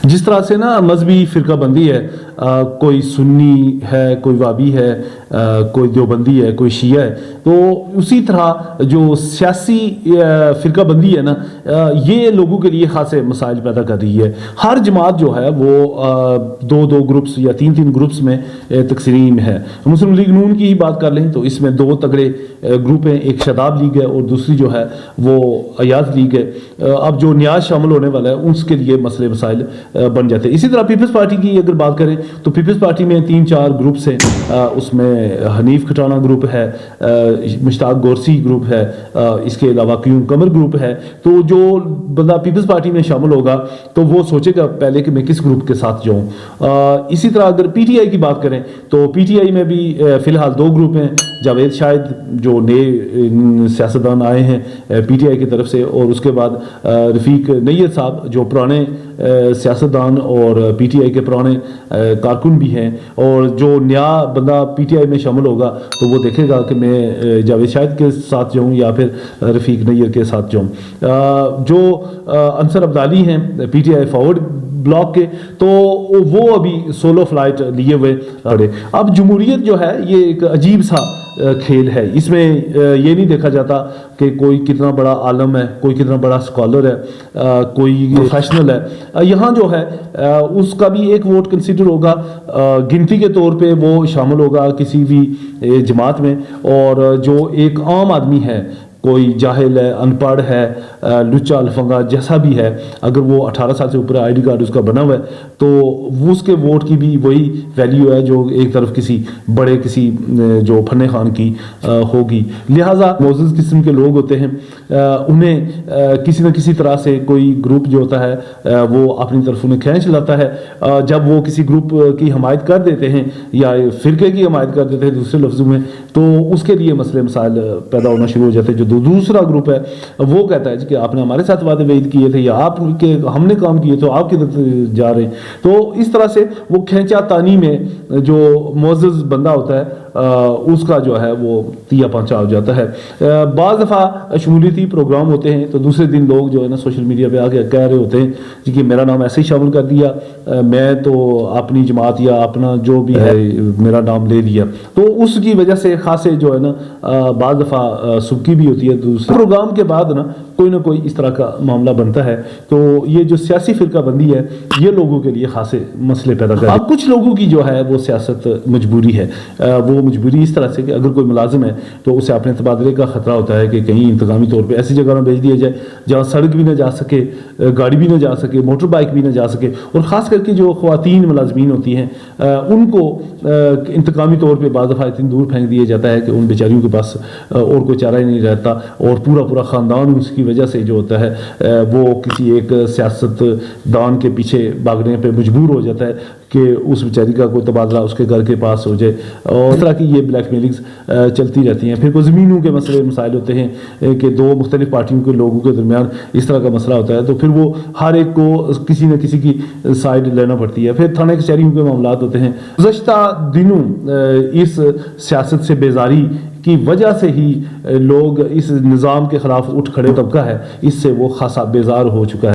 جس طرح سے نا مذہبی فرقہ بندی ہے، کوئی سنی ہے، کوئی وابی ہے، کوئی دیوبندی ہے، کوئی شیعہ ہے، تو اسی طرح جو سیاسی فرقہ بندی ہے نا، یہ لوگوں کے لیے خاصے مسائل پیدا کر رہی ہے۔ ہر جماعت جو ہے وہ دو دو گروپس یا تین تین گروپس میں تقسیم ہے۔ مسلم لیگ نون کی ہی بات کر لیں تو اس میں دو تگڑے گروپ ہیں، ایک شاداب لیگ ہے اور دوسری جو ہے وہ ایاز لیگ ہے۔ اب جو نیاز شامل ہونے والا ہے اس کے لیے مسئلے مسائل بن جاتے ہیں۔ اسی طرح پیپلز پارٹی کی اگر بات کریں تو پیپلز پارٹی میں 3-4 گروپس ہیں، اس میں حنیف کھٹانہ گروپ ہے، مشتاق گورسی گروپ ہے، اس کے علاوہ قیوم قمر گروپ ہے۔ تو جو بندہ پیپلز پارٹی میں شامل ہوگا تو وہ سوچے گا پہلے کہ میں کس گروپ کے ساتھ جاؤں۔ اسی طرح اگر پی ٹی آئی کی بات کریں تو پی ٹی آئی میں بھی فی الحال 2 گروپ ہیں، جاوید شاہد جو نئے سیاستدان آئے ہیں پی ٹی آئی کی طرف سے، اور اس کے بعد رفیق نیت صاحب جو پرانے سیاستدان اور پی ٹی آئی کے پرانے کارکن بھی ہیں۔ اور جو نیا بندہ پی ٹی آئی میں شامل ہوگا تو وہ دیکھے گا کہ میں جاوید شاہد کے ساتھ جاؤں یا پھر رفیق نیت کے ساتھ جاؤں۔ جو انصر عبدالی ہیں P T I forward block کے، تو وہ ابھی سولو فلائٹ لیے ہوئے پڑے۔ اب جمہوریت جو ہے یہ ایک عجیب سا کھیل ہے، اس میں یہ نہیں دیکھا جاتا کہ کوئی کتنا بڑا عالم ہے، کوئی کتنا بڑا اسکالر ہے، کوئی پروفیشنل ہے۔ یہاں جو ہے اس کا بھی ایک ووٹ کنسیڈر ہوگا، گنتی کے طور پہ وہ شامل ہوگا کسی بھی جماعت میں، اور جو ایک عام آدمی ہے، کوئی جاہل ہے، ان پڑھ ہے، لچا لفنگا جیسا بھی ہے، اگر وہ 18 سال سے اوپر آئی ڈی کارڈ اس کا بنا ہوا ہے تو اس کے ووٹ کی بھی وہی ویلیو ہے جو ایک طرف کسی بڑے کسی جو فن خان کی ہوگی۔ لہٰذا معزز قسم کے لوگ ہوتے ہیں، انہیں کسی نہ کسی طرح سے کوئی گروپ جو ہوتا ہے وہ اپنی طرف انہیں کھینچ لاتا ہے۔ جب وہ کسی گروپ کی حمایت کر دیتے ہیں یا فرقے کی حمایت کر دیتے ہیں دوسرے لفظوں میں، تو اس کے لیے مسئلے مسائل پیدا ہونا شروع ہو جاتے ہیں۔ جو دوسرا گروپ ہے وہ کہتا ہے کہ آپ نے ہمارے ساتھ وعدے وعید کیے تھے، یا آپ کے ہم نے کام کیے تو آپ کی طرف جا رہے ہیں۔ تو اس طرح سے وہ کھینچا تانی میں جو معزز بندہ ہوتا ہے اس کا جو ہے وہ تیا پانچا ہو جاتا ہے۔ بعض دفعہ شمولیتی پروگرام ہوتے ہیں تو دوسرے دن لوگ جو ہے نا سوشل میڈیا پہ آ کے کہہ رہے ہوتے ہیں کہ میرا نام ایسے ہی شامل کر دیا، میں تو اپنی جماعت یا اپنا جو بھی ہے میرا نام لے لیا، تو اس کی وجہ سے خاصے جو ہے نا بعض دفعہ سبکی بھی ہوتی ہے۔ دوسرے پروگرام کے بعد نا کوئی نہ کوئی اس طرح کا معاملہ بنتا ہے، تو یہ جو سیاسی فرقہ بندی ہے یہ لوگوں کے لیے خاصے مسئلے پیدا کرتی ہے۔ اب کچھ لوگوں کی جو ہے وہ سیاست مجبوری ہے، وہ مجبوری اس طرح سے کہ اگر کوئی ملازم ہے تو اسے اپنے تبادلے کا خطرہ ہوتا ہے کہ کہیں انتظامی طور پہ ایسی جگہ نہ بھیج دیا جائے جہاں سڑک بھی نہ جا سکے، گاڑی بھی نہ جا سکے، موٹر بائک بھی نہ جا سکے، اور خاص کر کے جو خواتین ملازمین ہوتی ہیں ان کو انتقامی طور پہ بعض دفعہ اتنی دور پھینک دیا جاتا ہے کہ ان بیچاریوں کے پاس اور کوئی چارہ ہی نہیں رہتا، اور پورا خاندان اس کی وجہ سے جو ہوتا ہے وہ کسی ایک سیاست دان کے پیچھے بھاگنے پہ مجبور ہو جاتا ہے کہ اس بیچاری کا کوئی تبادلہ اس کے گھر کے پاس ہو جائے، اور اس طرح کی یہ بلیک میلنگز چلتی رہتی ہیں۔ پھر کوئی زمینوں کے مسئلے مسائل ہوتے ہیں کہ دو مختلف پارٹیوں کے لوگوں کے درمیان اس طرح کا مسئلہ ہوتا ہے، تو پھر وہ ہر ایک کو کسی نہ کسی کی سائڈ لینا پڑتی ہے۔ پھر تھانہ کچہریوں کے معاملات ہوتے ہیں۔ گزشتہ دنوں اس سیاست سے بیزاری کی وجہ سے ہی لوگ اس نظام کے خلاف اٹھ کھڑے طبقہ ہے، اس سے وہ خاصا بیزار ہو چکا ہے۔